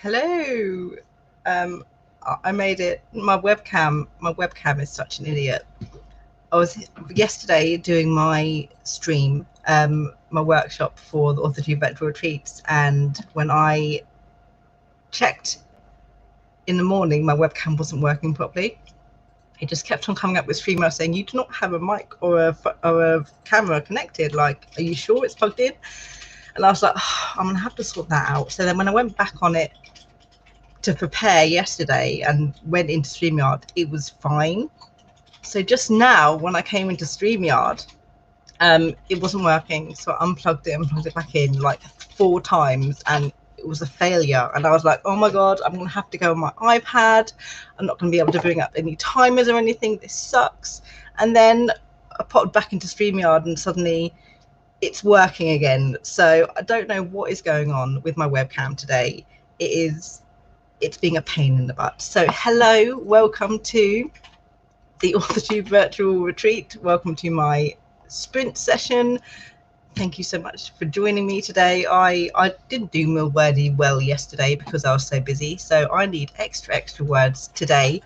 Hello. I made it. My webcam is such an idiot. I was yesterday doing my stream, my workshop for the Authortube virtual retreats, and when I checked in the morning, my webcam wasn't working properly. It just kept on coming up with StreamYard saying, "You do not have a mic or a camera connected. Like, are you sure it's plugged in?" And I was like, oh, I'm gonna have to sort that out. So then when I went back on it to prepare yesterday and went into StreamYard, it was fine. So just now when I came into StreamYard, it wasn't working. So I unplugged it back in like 4 times and it was a failure. And I was like, oh my God, I'm gonna have to go on my iPad. I'm not gonna be able to bring up any timers or anything. This sucks. And then I popped back into StreamYard and suddenly it's working again. So I don't know what is going on with my webcam today. It's being a pain in the butt. So hello, welcome to the Authortube virtual retreat. Welcome to my sprint session. Thank you so much for joining me today. I didn't do Milwordy well yesterday because I was so busy. So I need extra words today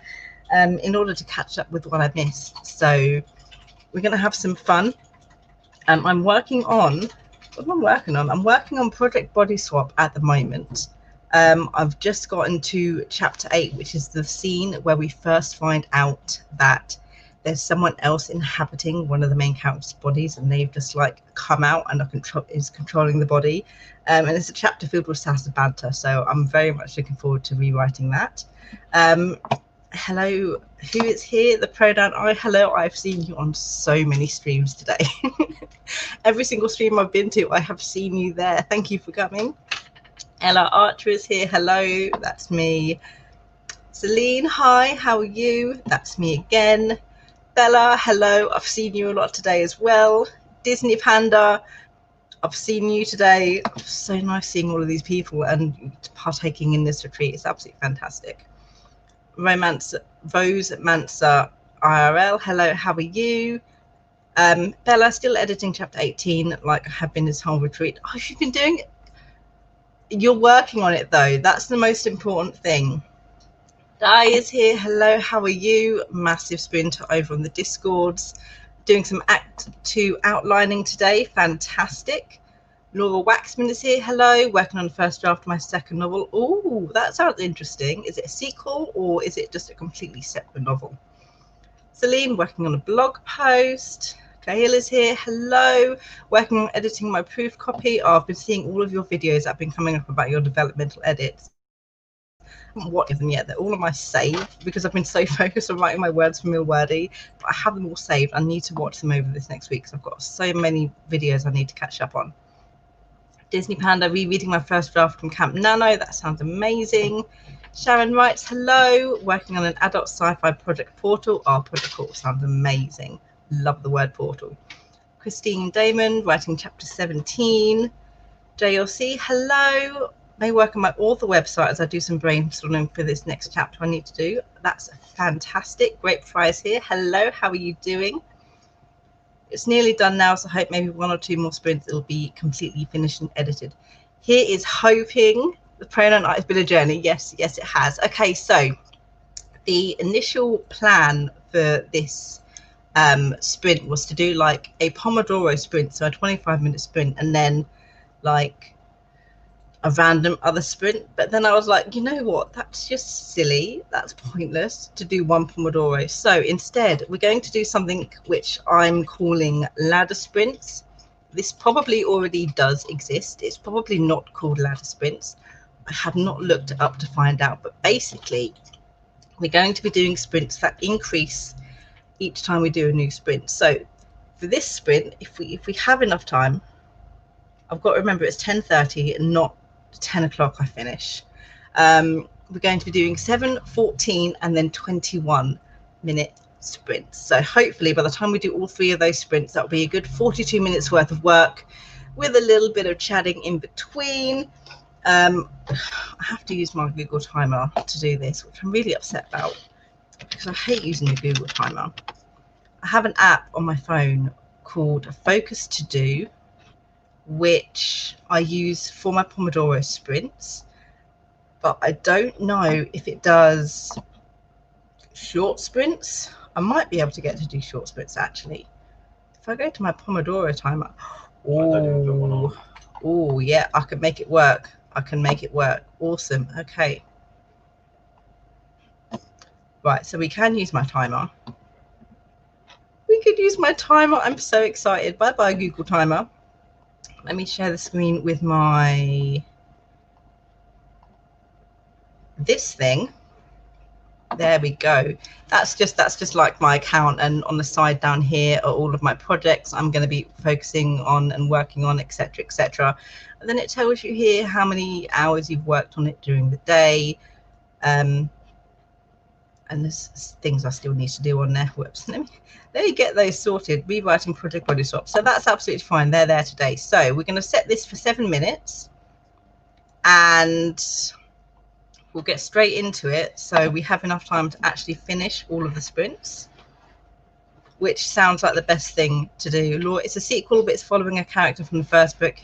in order to catch up with what I missed. So we're going to have some fun. I'm working on, what am I working on? I'm working on Project Body Swap at the moment. I've just gotten to chapter 8, which is the scene where we first find out that there's someone else inhabiting one of the main characters' bodies, and they've just like come out and is controlling the body. And it's a chapter filled with sass and banter, so I'm very much looking forward to rewriting that. Hello, who is here? The pronoun I. Hello, I've seen you on so many streams today. Every single stream I've been to, I have seen you there. Thank you for coming. Ella Archer is here. Hello, that's me. Celine, hi, how are you? That's me again. Bella, hello, I've seen you a lot today as well. Disney Panda, I've seen you today. It's so nice seeing all of these people and partaking in this retreat. It's absolutely fantastic. Rose Mansa IRL, hello, how are you? Bella, still editing chapter 18 like I have been this whole retreat. Oh, you've been doing it? You're working on it though. That's the most important thing. Di is here. Hello, how are you? Massive sprinter over on the Discords. Doing some Act 2 outlining today. Fantastic. Laura Waxman is here. Hello, working on the first draft of my second novel. Oh, that sounds interesting. Is it a sequel or is it just a completely separate novel? Celine, working on a blog post. Gail is here. Hello, working on editing my proof copy. Oh, I've been seeing all of your videos that have been coming up about your developmental edits. I haven't watched them yet. They're all on my save because I've been so focused on writing my words for Milwordy. But I have them all saved. I need to watch them over this next week because I've got so many videos I need to catch up on. Disney Panda, rereading my first draft from Camp Nano. That sounds amazing. Sharon writes, hello, working on an adult sci-fi project Portal. Oh, Project Portal sounds amazing. Love the word portal. Christine Damon, writing chapter 17. JLC, hello. May work on my author website as I do some brainstorming for this next chapter I need to do. That's fantastic. Great Fry's here. Hello, how are you doing? It's nearly done now, so I hope maybe 1 or 2 more sprints it'll be completely finished and edited. Here is hoping. The pronoun has been a journey. Yes, it has. Okay, so the initial plan for this sprint was to do like a Pomodoro sprint, so a 25-minute sprint, and then like a random other sprint. But then I was like, you know what, that's just silly, that's pointless to do one Pomodoro. So instead we're going to do something which I'm calling ladder sprints. This probably already does exist. It's probably not called ladder sprints. I have not looked it up to find out, but basically we're going to be doing sprints that increase each time we do a new sprint. So for this sprint, if we have enough time, I've got to remember it's 10:30 and not 10 o'clock I finish. We're going to be doing 7, 14 and then 21-minute sprints. So hopefully by the time we do all 3 of those sprints, that'll be a good 42 minutes worth of work with a little bit of chatting in between. I have to use my Google Timer to do this, which I'm really upset about because I hate using the Google Timer. I have an app on my phone called Focus To Do, which I use for my Pomodoro sprints. but I don't know if it does short sprints. I might be able to get to do short sprints actually. If I go to my Pomodoro timer, oh yeah, I can make it work. I can make it work. Awesome. Okay. Right, so we can use my timer. We could use my timer. I'm so excited. Bye bye, Google Timer. Let me share the screen with my this thing. There we go. That's just like my account, and on the side down here are all of my projects I'm going to be focusing on and working on, etc, etc. And then it tells you here how many hours you've worked on it during the day, and there's things I still need to do on there. Whoops. Let me get those sorted. Rewriting project body swap. So that's absolutely fine. They're there today. So we're going to set this for 7 minutes, and we'll get straight into it so we have enough time to actually finish all of the sprints, which sounds like the best thing to do. Law, it's a sequel, but it's following a character from the first book,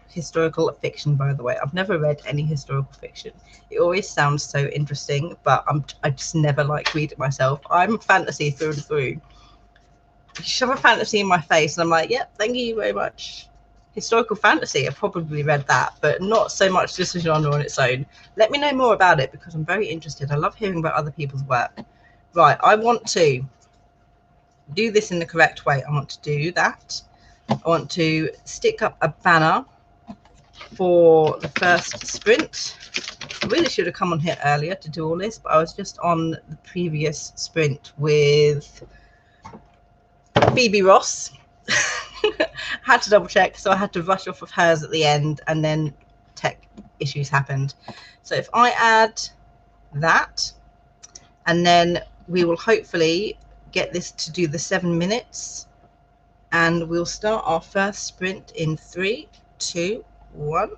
historical fiction, by the way. I've never read any historical fiction. It always sounds so interesting, but I just never like read it myself. I'm fantasy through and through. You shove a fantasy in my face and I'm like, yep, thank you very much. Historical fantasy, I've probably read that, but not so much just a genre on its own. Let me know more about it because I'm very interested. I love hearing about other people's work. Right, I want to do this in the correct way. I want to do that. I want to stick up a banner for the first sprint. I really should have come on here earlier to do all this, but I was just on the previous sprint with Phoebe Ross. Had to double check, so I had to rush off of hers at the end, and then tech issues happened. So if I add that, and then we will hopefully get this to do the 7 minutes, and we'll start our first sprint in 3, 2, 1.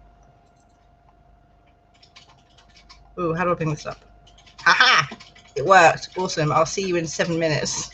Oh, how do I bring this up? Haha! It worked. Awesome. I'll see you in 7 minutes.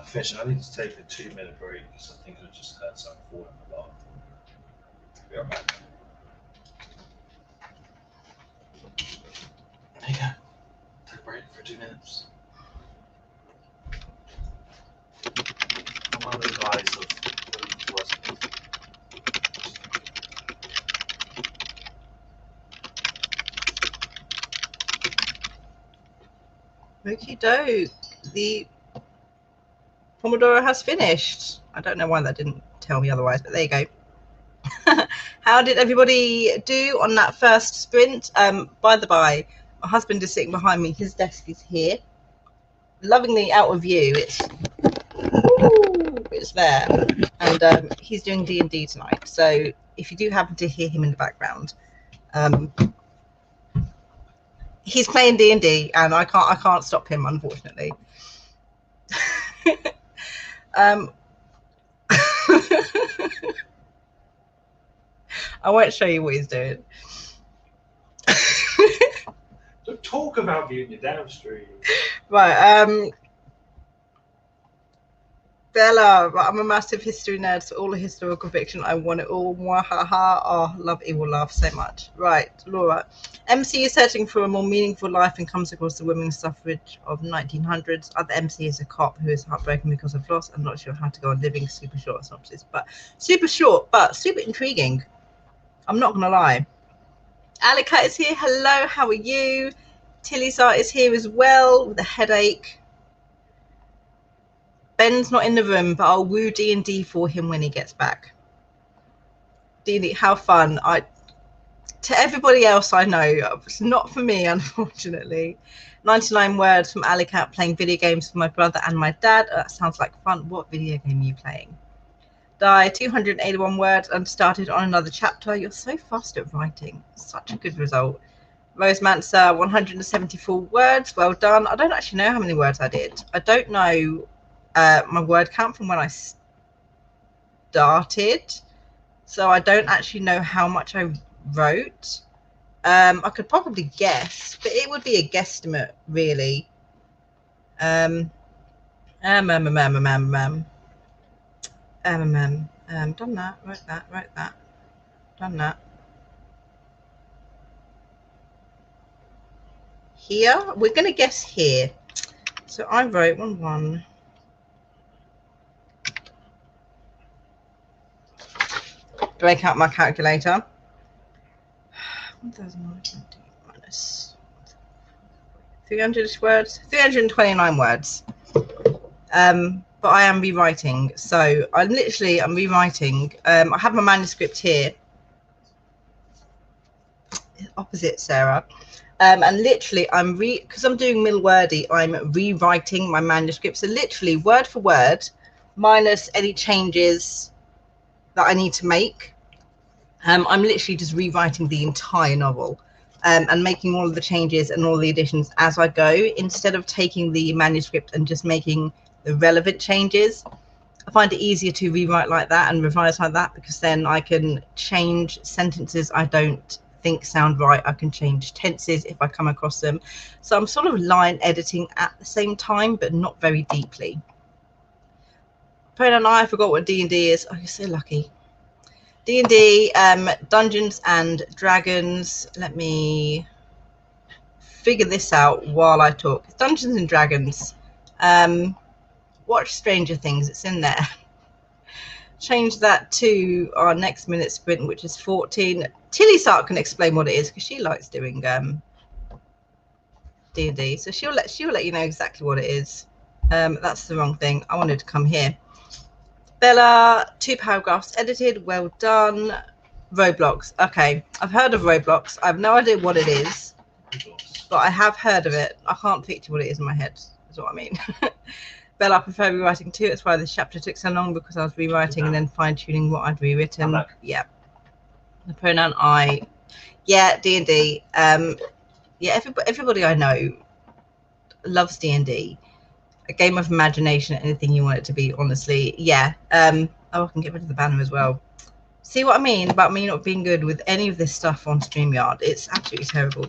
Fish, I need to take a 2-minute break because I think I just heard something falling apart. Be right back. There you go. Take a break for 2 minutes. I'm one of those guys of Okie doke. The Pomodoro has finished. I don't know why that didn't tell me otherwise, but there you go. How did everybody do on that first sprint? By the by, my husband is sitting behind me. His desk is here. Lovingly out of view. It's there. And he's doing D&D tonight. So if you do happen to hear him in the background, he's playing D&D, and I can't stop him, unfortunately. I won't show you what he's doing. Don't talk about me in your downstream. Right, Bella, I'm a massive history nerd, so all the historical fiction, I want it all. Mwahaha. Oh, love evil laugh so much. Right, Laura. MC is searching for a more meaningful life and comes across the women's suffrage of 1900s. Other MC is a cop who is heartbroken because of loss. I'm not sure how to go on living. Super short synopsis, but super short, but super intriguing. I'm not gonna lie. Alika is here. Hello, how are you? Tilly's art is here as well with a headache. Ben's not in the room, but I'll woo D&D for him when he gets back. D&D, how fun. To everybody else I know, it's not for me, unfortunately. 99 words from Alicat, playing video games for my brother and my dad. That sounds like fun. What video game are you playing? Die, 281 words and started on another chapter. You're so fast at writing. Such a good result. Rosemancer, 174 words. Well done. I don't actually know how many words I did. I don't know my word count from when I started, so I don't actually know how much I wrote. I could probably guess, but it would be a guesstimate, really. Done that, wrote that, done that. Here, we're going to guess here. So I wrote 1. Break out my calculator. 1,920 minus 300 words, 329 words. But I am rewriting, so I'm rewriting. I have my manuscript here, opposite Sarah, and literally because I'm doing middle wordy, I'm rewriting my manuscript. So literally word for word, minus any changes that I need to make. I'm literally just rewriting the entire novel and making all of the changes and all the additions as I go, instead of taking the manuscript and just making the relevant changes. I find it easier to rewrite like that and revise like that, because then I can change sentences I don't think sound right. I can change tenses if I come across them. So I'm sort of line editing at the same time, but not very deeply. Pronoun I forgot what D&D is. Oh, you're so lucky. D&D, Dungeons and Dragons. Let me figure this out while I talk. Dungeons and Dragons. Watch Stranger Things. It's in there. Change that to our next minute sprint, which is 14. Tilly Sark can explain what it is, because she likes doing D&D. So she'll let you know exactly what it is. That's the wrong thing. I wanted to come here. Bella, 2 paragraphs edited. Well done. Roblox. Okay, I've heard of Roblox. I have no idea what it is, but I have heard of it. I can't picture what it is in my head, is what I mean. Bella, I prefer rewriting too. That's why this chapter took so long, because I was rewriting and then fine-tuning what I'd rewritten. Yeah. The pronoun I. Yeah, D&D. Yeah, everybody I know loves D&D. A game of imagination, anything you want it to be, honestly. Yeah. Oh, I can get rid of the banner as well. See what I mean about me not being good with any of this stuff on StreamYard? It's absolutely terrible.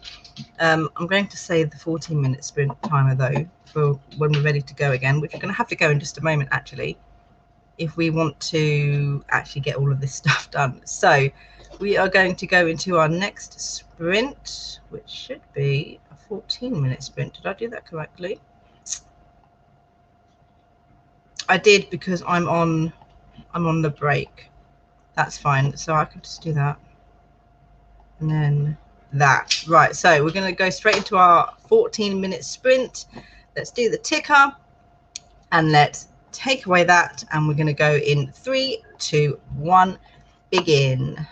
I'm going to save the 14-minute sprint timer though for when we're ready to go again, which we're going to have to go in just a moment actually, if we want to actually get all of this stuff done. So we are going to go into our next sprint, which should be a 14-minute sprint. Did I do that correctly? I did, because I'm on the break. That's fine. So I can just do that. And then that. Right, so we're going to go straight into our 14-minute sprint. Let's do the ticker and let's take away that, and we're going to go in 3, 2, 1, begin.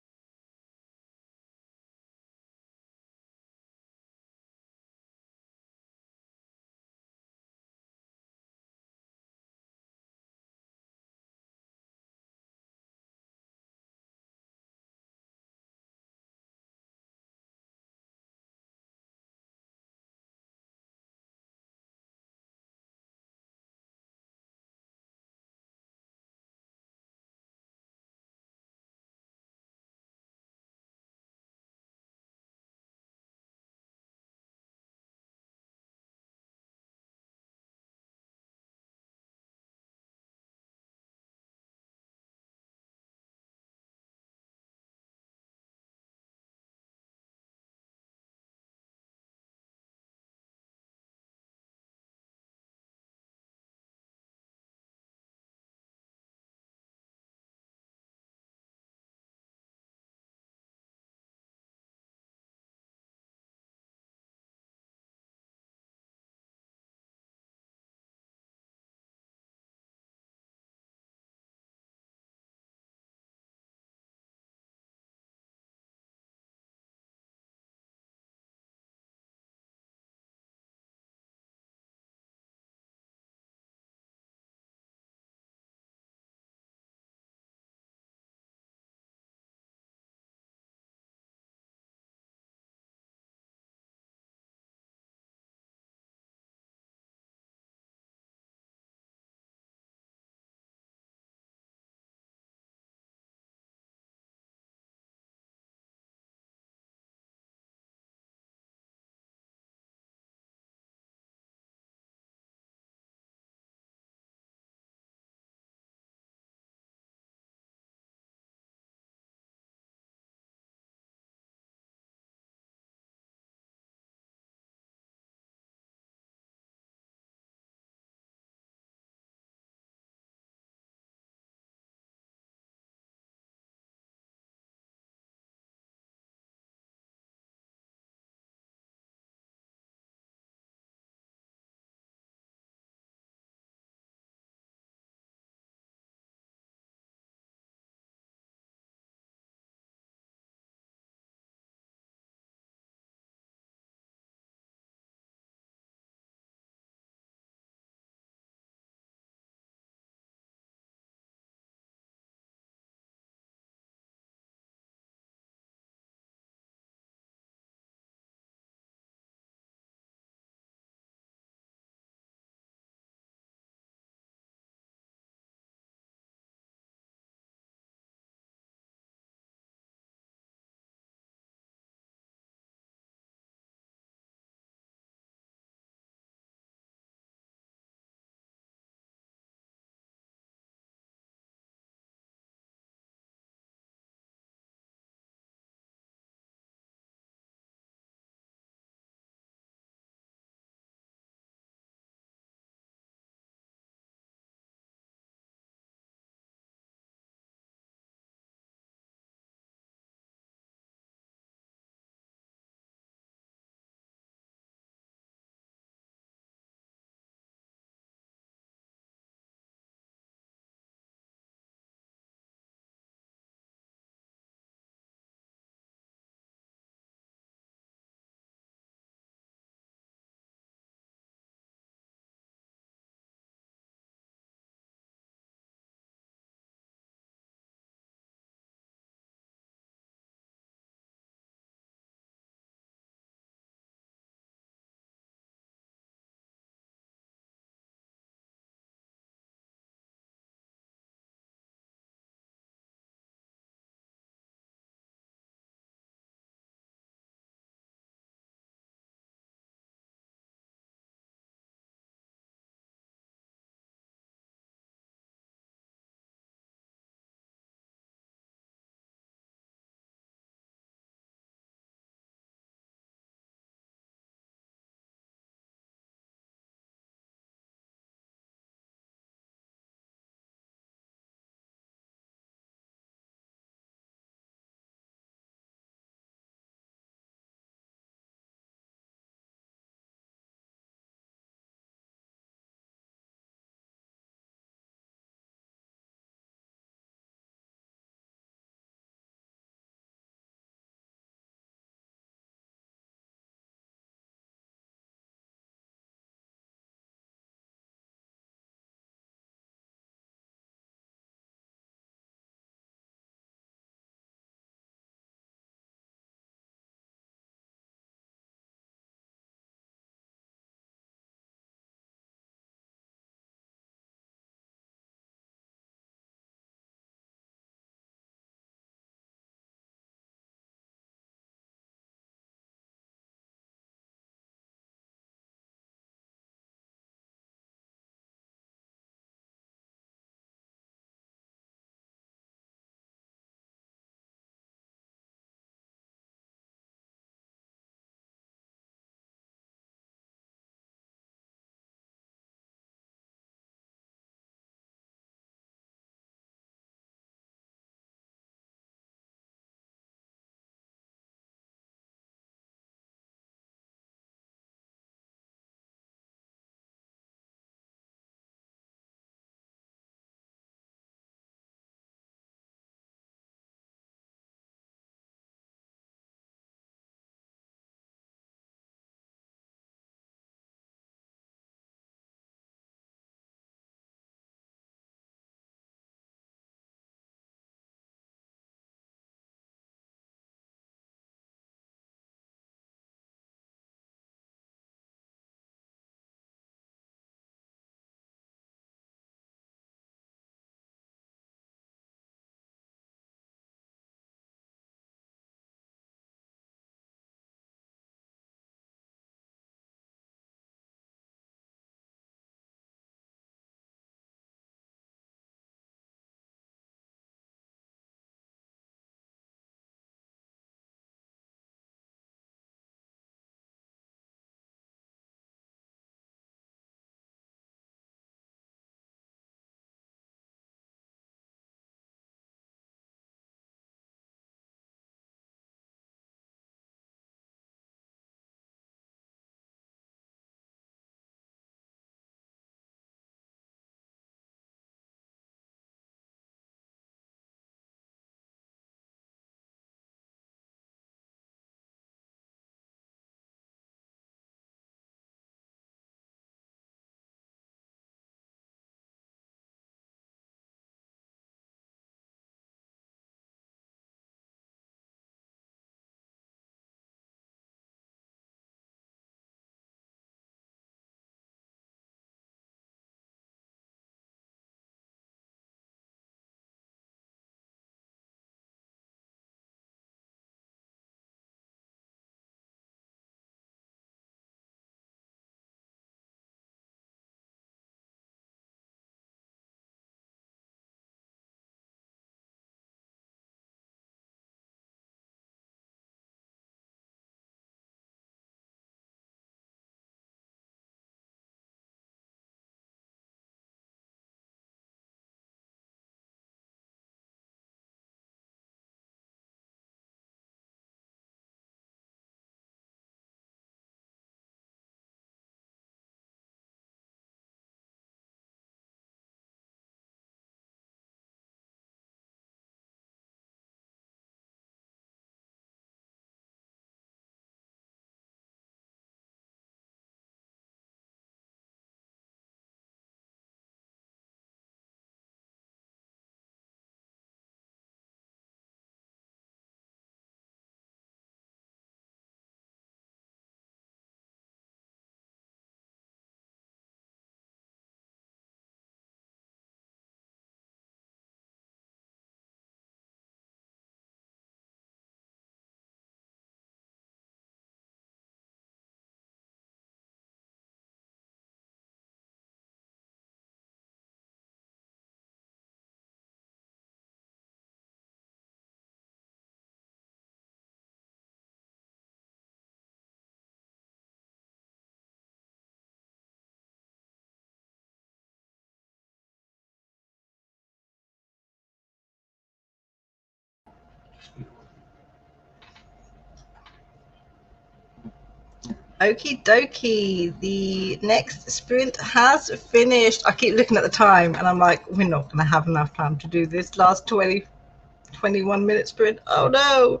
Okie dokie, the next sprint has finished. I keep looking at the time and I'm like, we're not going to have enough time to do this last 21 minute sprint. Oh no,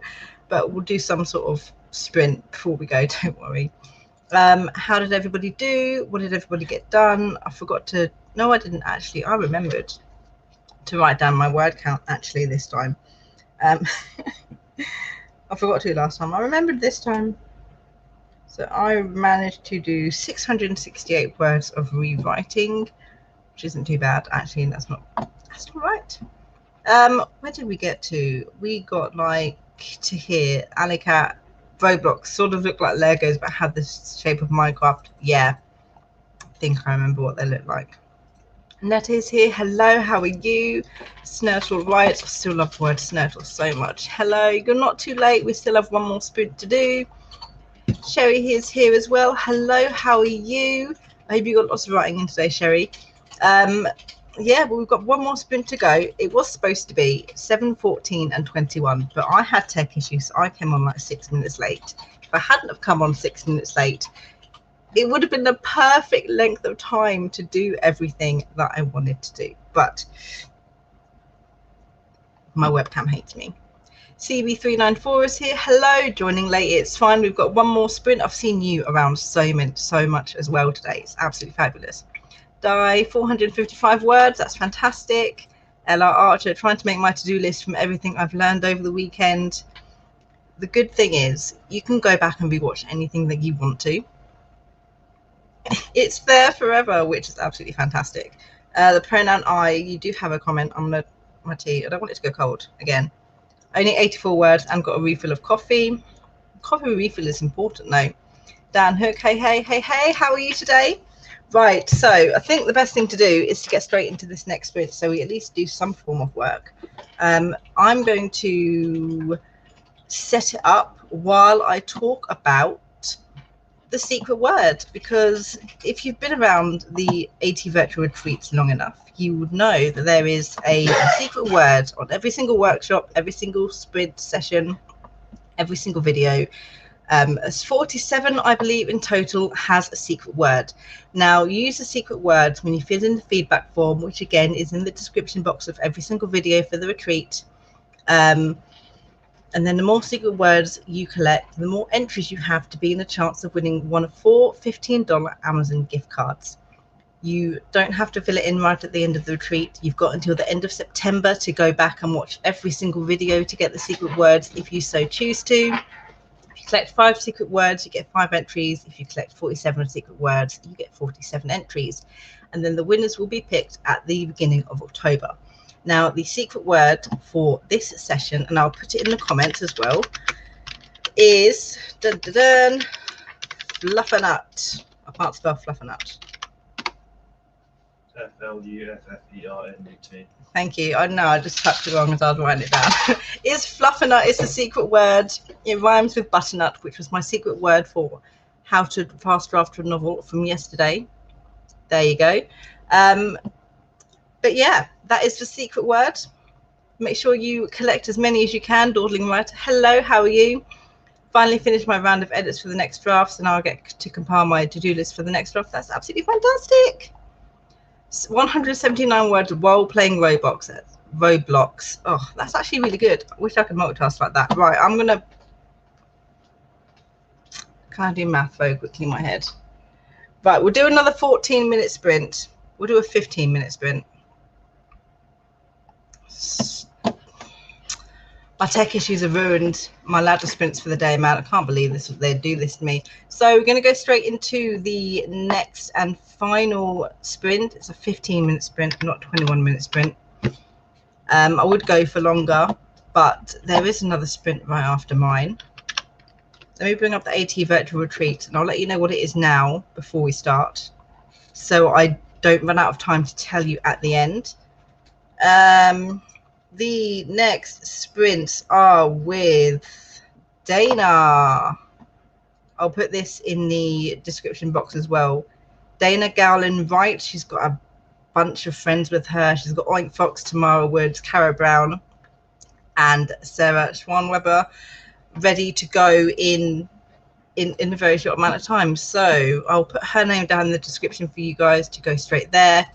but we'll do some sort of sprint before we go, don't worry. How did everybody do? What did everybody get done? I forgot to, no, I didn't actually. I remembered to write down my word count actually this time. I forgot to last time. I remembered this time. So I managed to do 668 words of rewriting, which isn't too bad actually. That's not right. Where did we get to? We got like to here. Alicat Roblox sort of looked like Legos but had the shape of Minecraft. Yeah, I think I remember what they look like. Netta is here. Hello, how are you? Snurtle, right? I still love the word Snurtle so much. Hello, you're not too late. We still have one more sprint to do. Sherry is here as well. Hello, how are you? I hope you got lots of writing in today, Sherry. Yeah, well, we've got one more sprint to go. It was supposed to be 7, 14 and 21, but I had tech issues, so I came on like 6 minutes late. If I hadn't have come on 6 minutes late, it would have been the perfect length of time to do everything that I wanted to do, but my webcam hates me. CB394 is here. Hello, joining late. It's fine. We've got one more sprint. I've seen you around so much as well today. It's absolutely fabulous. Die 455 words. That's fantastic. Ella Archer, trying to make my to-do list from everything I've learned over the weekend. The good thing is you can go back and rewatch anything that you want to. It's there forever, which is absolutely fantastic. The pronoun I, you do have a comment. I'm gonna my tea. I don't want it to go cold again. Only 84 words and got a refill of coffee. Coffee refill is important though. Dan Hook, hey, how are you today? Right, so I think the best thing to do is to get straight into this next sprint so we at least do some form of work. I'm going to set it up while I talk about the secret word, because if you've been around the 80 virtual retreats long enough, you would know that there is a secret word on every single workshop, every single sprint session, every single video. As 47, I believe, in total has a secret word. Now, use the secret words when you fill in the feedback form, which again is in the description box of every single video for the retreat. And then the more secret words you collect, the more entries you have to be in a chance of winning one of 4 $15 Amazon gift cards. You don't have to fill it in right at the end of the retreat. You've got until the end of September to go back and watch every single video to get the secret words if you so choose to. If you collect 5 secret words, you get 5 entries. If you collect 47 secret words, you get 47 entries. And then the winners will be picked at the beginning of October. Now, the secret word for this session, and I'll put it in the comments as well, is fluffernutt. I can't spell fluffernutt. F-L-U-F-F-E-R-N-U-T. Thank you. I know, I just typed it wrong as I was writing it down. Is fluffernutt is the secret word. It rhymes with butternut, which was my secret word for how to fast draft a novel from yesterday. There you go. But yeah, that is the secret word. Make sure you collect as many as you can. Dawdling right. Hello, how are you? Finally finished my round of edits for the next draft, so now I get to compile my to-do list for the next draft. That's absolutely fantastic. 179 words while playing Roblox. Oh, that's actually really good. I wish I could multitask like that. Right, I'm gonna. Can I do math very quickly in my head? Right, we'll do another 14-minute sprint. We'll do a 15-minute sprint. My tech issues have ruined my ladder sprints for the day, man. I can't believe this. They do this to me. So we're going to go straight into the next and final sprint. It's a 15-minute sprint, not 21-minute sprint. I would go for longer, but there is another sprint right after mine. Let me bring up the AT virtual retreat, and I'll let you know what it is now before we start, so I don't run out of time to tell you at the end. The next sprints are with Dana. I'll put this in the description box as well. Dana Gowlin Wright. She's got a bunch of friends with her. She's got Oink Fox, Tamara Woods, Cara Brown, and Sarah Schwanweber ready to go in a very short amount of time. So I'll put her name down in the description for you guys to go straight there.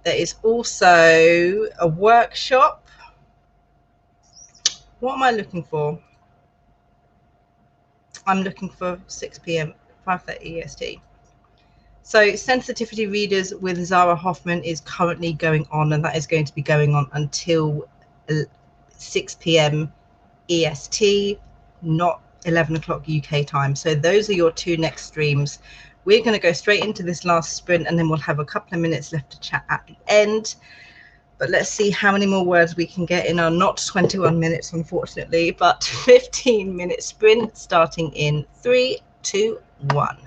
There is also a workshop. What am I looking for? I'm looking for 6 p.m. 5:30 EST. So sensitivity readers with Zara Hoffman is currently going on, and that is going to be going on until 6 p.m. EST, not 11 o'clock UK time. So those are your two next streams. We're going to go straight into this last sprint, and then we'll have a couple of minutes left to chat at the end. But let's see how many more words we can get in our not 21 minutes, unfortunately, but 15-minute sprint starting in 3, 2, 1.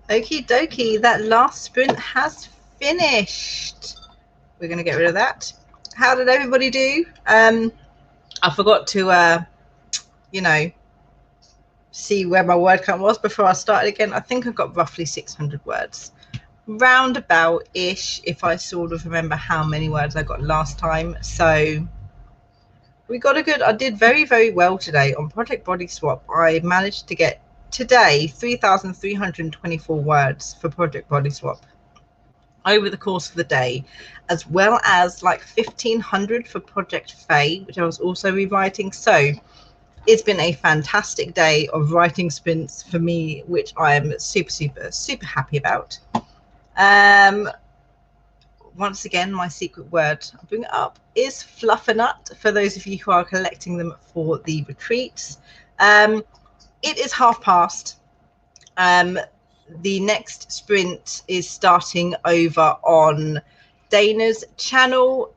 Okie dokie, that last sprint has finished. We're going to get rid of that. How did everybody do? I forgot to, you know, see where my word count was before I started again. I think I got roughly 600 words. Roundabout-ish, if I sort of remember how many words I got last time. So we got a good, I did very, very well today on Project Body Swap. I managed to get today 3,324 words for Project Body Swap over the course of the day, as well as like 1,500 for Project Faye, which I was also rewriting. So it's been a fantastic day of writing sprints for me, which I am super, super, super happy about. Once again, my secret word, I'll bring it up, is fluffernutt, for those of you who are collecting them for the retreats. It is past. The next sprint is starting over on Dana's channel.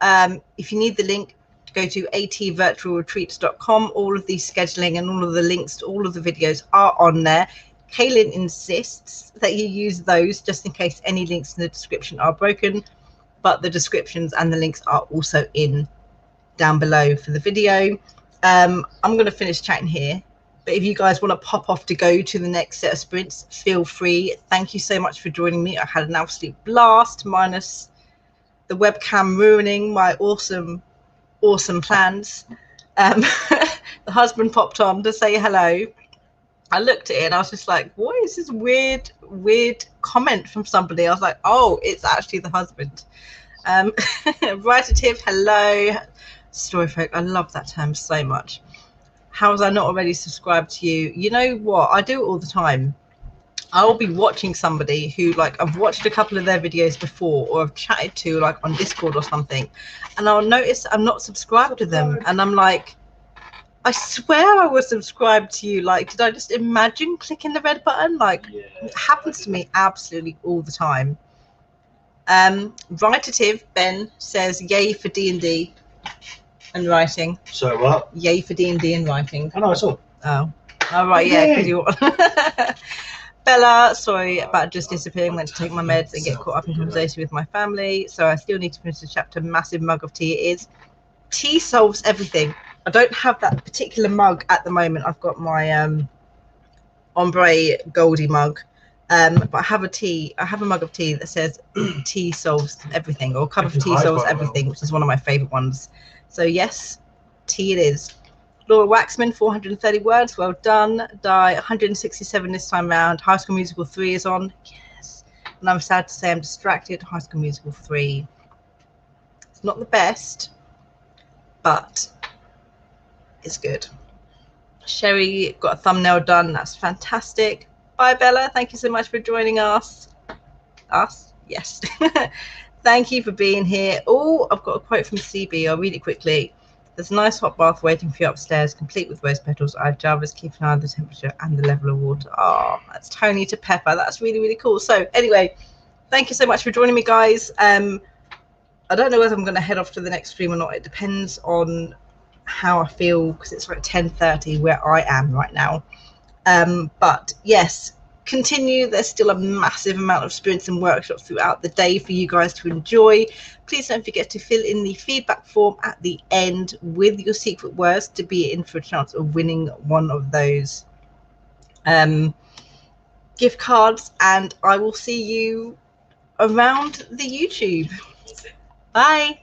If you need the link, go to atvirtualretreats.com. All of the scheduling and all of the links to all of the videos are on there. Kaylin insists that you use those just in case any links in the description are broken, but the descriptions and the links are also in down below for the video. I'm going to finish chatting here, but if you guys want to pop off to go to the next set of sprints, feel free. Thank you so much for joining me. I had an absolute blast, minus the webcam ruining my awesome plans. The husband popped on to say hello. I looked at it and I was just like, what is this weird comment from somebody? I was like, oh, it's actually the husband. Writative, hello. Storyfolk, I love that term so much. How was I not already subscribed to you? You know what? I do it all the time. I'll be watching somebody who, like, I've watched a couple of their videos before, or I've chatted to, like, on Discord or something, and I'll notice I'm not subscribed to them, and I'm like, I swear I was subscribed to you. Like, did I just imagine clicking the red button? Like, yeah, it happens to me absolutely all the time. Writative Ben says, yay for D&D and writing. So what? Yay for D&D and writing. I know, I saw. Oh, all right, yeah, because you Bella, sorry about just disappearing. Went to take my meds and get caught up in conversation with my family, so I still need to finish the chapter. Massive mug of tea it is. Tea solves everything. I don't have that particular mug at the moment. I've got my ombre Goldie mug, but I have a mug of tea that says tea solves everything, or cup of tea solves everything, which is one of my favorite ones. So yes, tea it is. Laura Waxman, 430 words, well done. Die 167 this time round. High School Musical 3 is on. Yes. And I'm sad to say I'm distracted. High School Musical 3. It's not the best, but it's good. Sherry got a thumbnail done. That's fantastic. Bye, Bella. Thank you so much for joining us. Us? Yes. Thank you for being here. Oh, I've got a quote from CB. I'll read it quickly. There's a nice hot bath waiting for you upstairs, complete with rose petals. I have Jarvis keep an eye on the temperature and the level of water. Oh, that's Tony to Pepper. That's really, really cool. So anyway, thank you so much for joining me, guys. I don't know whether I'm going to head off to the next stream or not. It depends on how I feel, because it's like 10:30 where I am right now. But yes, continue. There's still a massive amount of sprints and workshops throughout the day for you guys to enjoy. Please don't forget to fill in the feedback form at the end with your secret words to be in for a chance of winning one of those gift cards, and I will see you around the YouTube. Bye.